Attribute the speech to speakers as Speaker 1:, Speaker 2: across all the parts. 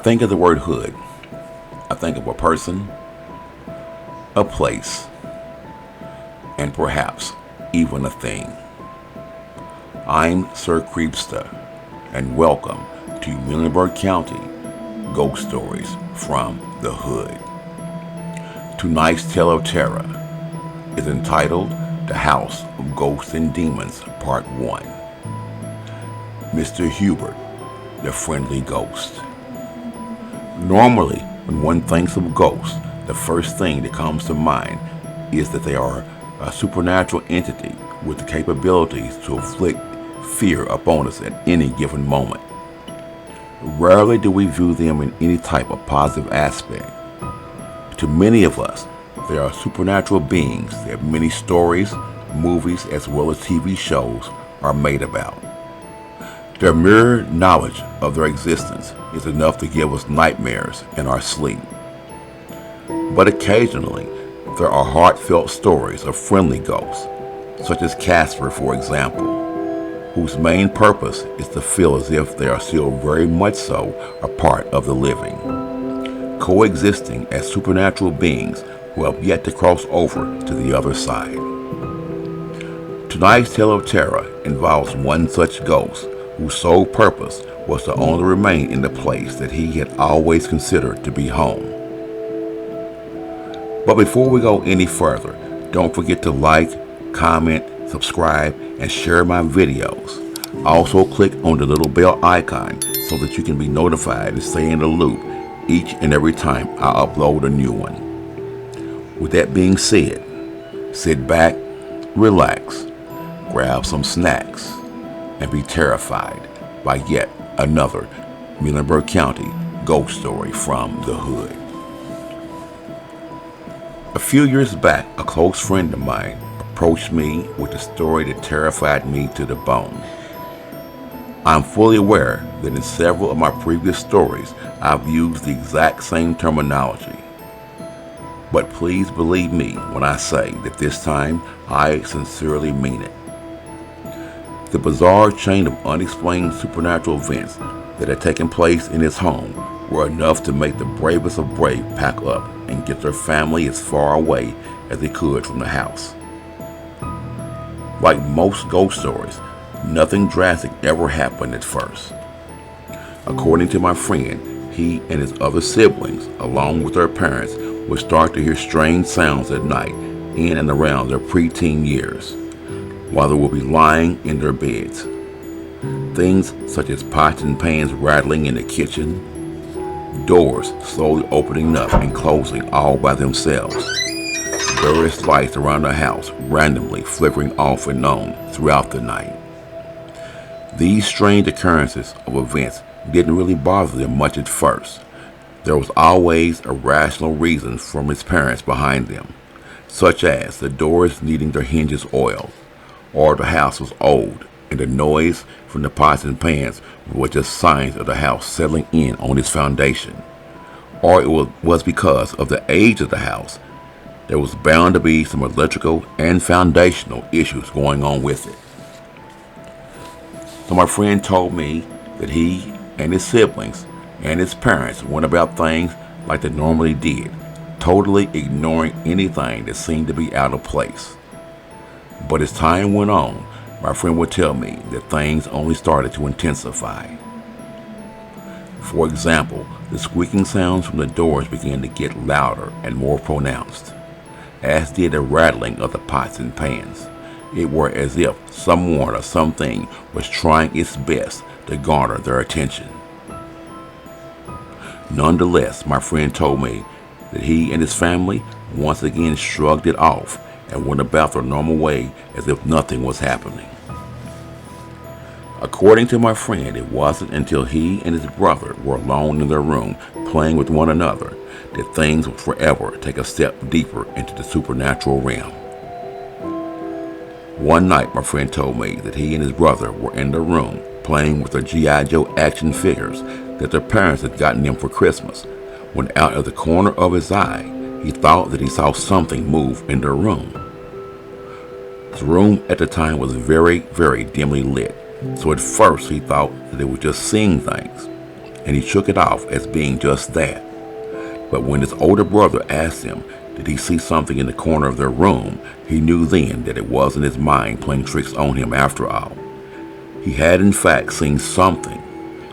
Speaker 1: think of the word hood, I think of a person, a place, and perhaps even a thing. I'm Sir Creepsta, and welcome to Muhlenberg County Ghost Stories from the Hood. Tonight's tale of terror is entitled The House of Ghosts and Demons, Part 1. Mr. Hubert, the Friendly Ghost. Normally, when one thinks of ghosts, the first thing that comes to mind is that they are a supernatural entity with the capabilities to inflict fear upon us at any given moment. Rarely do we view them in any type of positive aspect. To many of us, they are supernatural beings that many stories, movies, as well as TV shows are made about. Their mere knowledge of their existence is enough to give us nightmares in our sleep. But occasionally, there are heartfelt stories of friendly ghosts, such as Casper, for example, whose main purpose is to feel as if they are still very much so a part of the living, coexisting as supernatural beings who have yet to cross over to the other side. Tonight's tale of terror involves one such ghost whose sole purpose was to only remain in the place that he had always considered to be home. But before we go any further, don't forget to like, comment, subscribe, and share my videos. Also click on the little bell icon so that you can be notified and stay in the loop each and every time I upload a new one. With that being said, sit back, relax, grab some snacks, and be terrified by yet another Muhlenberg County ghost story from the Hood. A few years back, a close friend of mine approached me with a story that terrified me to the bone. I'm fully aware that in several of my previous stories, I've used the exact same terminology. But please believe me when I say that this time I sincerely mean it. The bizarre chain of unexplained supernatural events that had taken place in his home were enough to make the bravest of brave pack up and get their family as far away as they could from the house. Like most ghost stories, nothing drastic ever happened at first. According to my friend, he and his other siblings, along with their parents, would start to hear strange sounds at night in and around their preteen years, while they would be lying in their beds. Things such as pots and pans rattling in the kitchen, doors slowly opening up and closing all by themselves, various lights around the house randomly flickering off and on throughout the night. These strange occurrences of events didn't really bother them much at first. There was always a rational reason from his parents behind them, such as the doors needing their hinges oiled, or the house was old and the noise from the pots and pans were just signs of the house settling in on its foundation, or it was because of the age of the house. There was bound to be some electrical and foundational issues going on with it. So my friend told me that he and his siblings and his parents went about things like they normally did, totally ignoring anything that seemed to be out of place. But as time went on, my friend would tell me that things only started to intensify. For example, the squeaking sounds from the doors began to get louder and more pronounced, as did the rattling of the pots and pans. It were as if someone or something was trying its best to garner their attention. Nonetheless, my friend told me that he and his family once again shrugged it off and went about their normal way as if nothing was happening. According to my friend, it wasn't until he and his brother were alone in their room playing with one another that things would forever take a step deeper into the supernatural realm. One night, my friend told me that he and his brother were in their room playing with their G.I. Joe action figures that their parents had gotten them for Christmas, when out of the corner of his eye, he thought that he saw something move in their room. The room at the time was very, very dimly lit, so at first he thought that they were just seeing things, and he shook it off as being just that. But when his older brother asked him, did he see something in the corner of their room, he knew then that it wasn't his mind playing tricks on him after all. He had in fact seen something,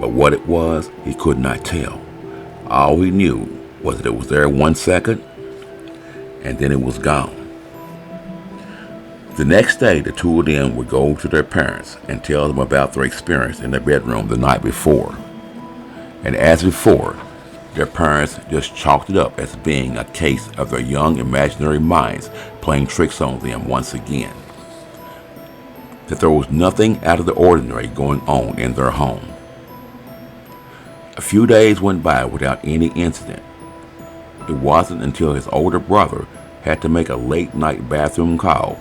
Speaker 1: but what it was, he could not tell. All he knew was that it was there 1 second, and then it was gone. The next day, the two of them would go to their parents and tell them about their experience in their bedroom the night before. And as before, their parents just chalked it up as being a case of their young imaginary minds playing tricks on them once again. That there was nothing out of the ordinary going on in their home. A few days went by without any incident. It wasn't until his older brother had to make a late-night bathroom call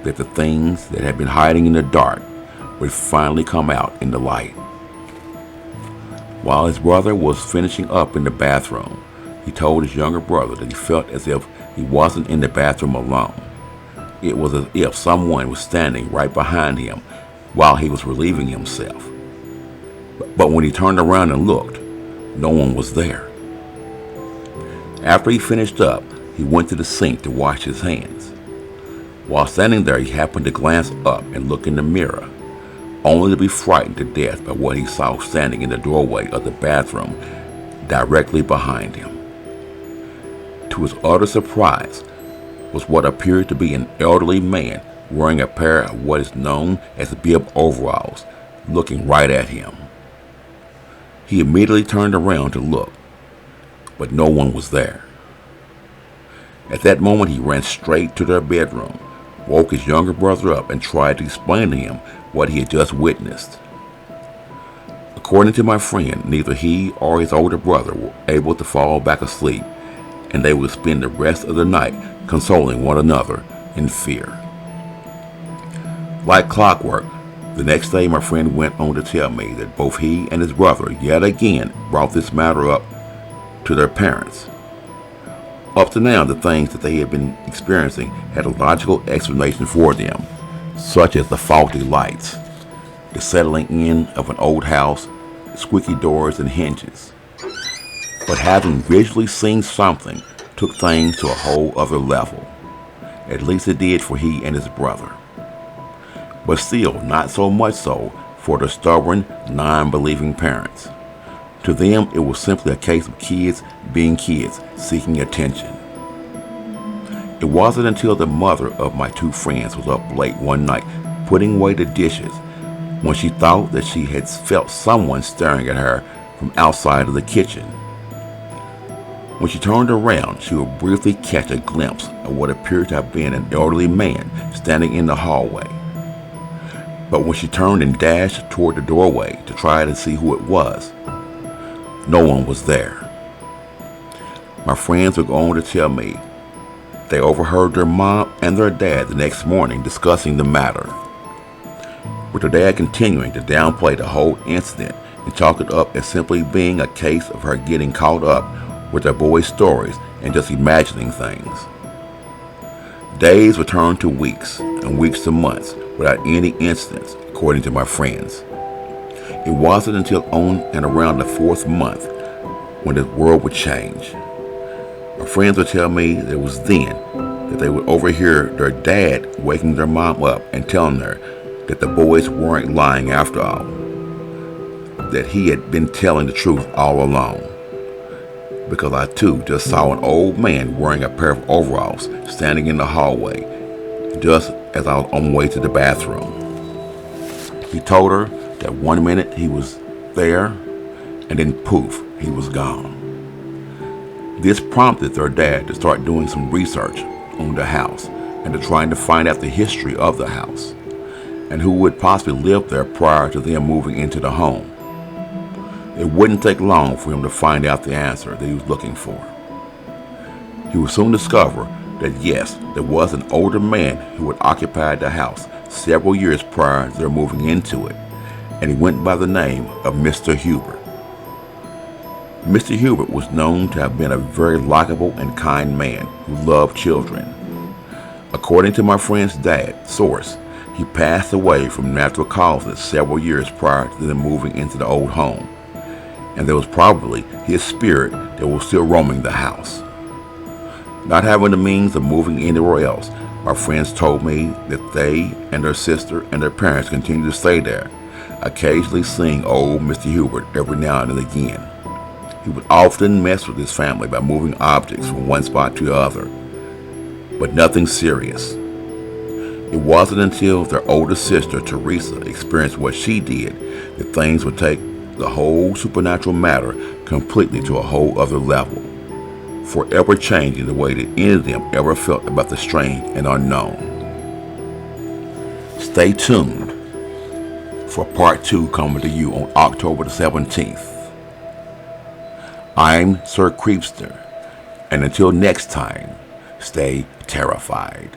Speaker 1: that the things that had been hiding in the dark would finally come out in the light. While his brother was finishing up in the bathroom, he told his younger brother that he felt as if he wasn't in the bathroom alone. It was as if someone was standing right behind him while he was relieving himself. But when he turned around and looked, no one was there. After he finished up, he went to the sink to wash his hands. While standing there, he happened to glance up and look in the mirror, only to be frightened to death by what he saw standing in the doorway of the bathroom directly behind him. To his utter surprise was what appeared to be an elderly man wearing a pair of what is known as bib overalls, looking right at him. He immediately turned around to look, but no one was there. At that moment, he ran straight to their bedroom, woke his younger brother up, and tried to explain to him what he had just witnessed. According to my friend, neither he or his older brother were able to fall back asleep, and they would spend the rest of the night consoling one another in fear. Like clockwork, the next day my friend went on to tell me that both he and his brother yet again brought this matter up to their parents. Up to now, the things that they had been experiencing had a logical explanation for them, such as the faulty lights, the settling in of an old house, squeaky doors and hinges. But having visually seen something took things to a whole other level. At least it did for he and his brother. But still, not so much so for the stubborn, non-believing parents. To them, it was simply a case of kids being kids, seeking attention. It wasn't until the mother of my two friends was up late one night putting away the dishes when she thought that she had felt someone staring at her from outside of the kitchen. When she turned around, she would briefly catch a glimpse of what appeared to have been an elderly man standing in the hallway. But when she turned and dashed toward the doorway to try to see who it was, no one was there. My friends would go on to tell me they overheard their mom and their dad the next morning discussing the matter, with their dad continuing to downplay the whole incident and chalk it up as simply being a case of her getting caught up with their boys' stories and just imagining things. Days would turn to weeks and weeks to months without any incidents, according to my friends. It wasn't until on and around the 4th month when the world would change. My friends would tell me that it was then that they would overhear their dad waking their mom up and telling her that the boys weren't lying after all, that he had been telling the truth all along. Because I too just saw an old man wearing a pair of overalls standing in the hallway just as I was on my way to the bathroom. He told her that one minute he was there and then poof, he was gone. This prompted their dad to start doing some research on the house and to trying to find out the history of the house and who would possibly live there prior to them moving into the home. It wouldn't take long for him to find out the answer that he was looking for. He would soon discover that yes, there was an older man who had occupied the house several years prior to their moving into it, and he went by the name of Mr. Hubert. Mr. Hubert was known to have been a very likable and kind man who loved children. According to my friend's dad's source, he passed away from natural causes several years prior to them moving into the old home, and there was probably his spirit that was still roaming the house. Not having the means of moving anywhere else, my friends told me that they and their sister and their parents continued to stay there, occasionally seeing old Mr. Hubert every now and again. He would often mess with his family by moving objects from one spot to the other, but nothing serious. It wasn't until their older sister, Teresa, experienced what she did that things would take the whole supernatural matter completely to a whole other level, forever changing the way that any of them ever felt about the strange and unknown. Stay tuned for part 2 coming to you on October the 17th. I'm Sir Creepsta, and until next time, stay terrified.